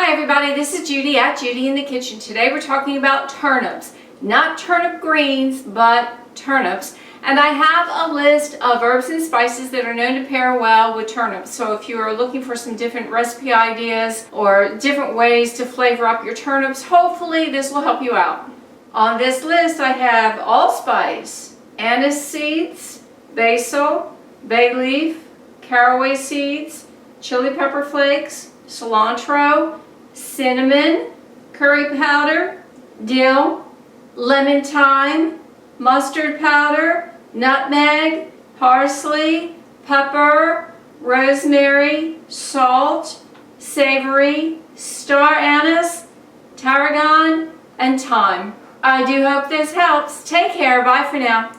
Hi everybody, this is Judy at Judy in the Kitchen. Today we're talking about turnips. Not turnip greens, but turnips. And I have a list of herbs and spices that are known to pair well with turnips. So if you are looking for some different recipe ideas or different ways to flavor up your turnips, hopefully this will help you out. On this list I have allspice, anise seeds, basil, bay leaf, caraway seeds, chili pepper flakes, cilantro, cinnamon, curry powder, dill, lemon thyme, mustard powder, nutmeg, parsley, pepper, rosemary, salt, savory, star anise, tarragon, and thyme. I do hope this helps. Take care. Bye for now.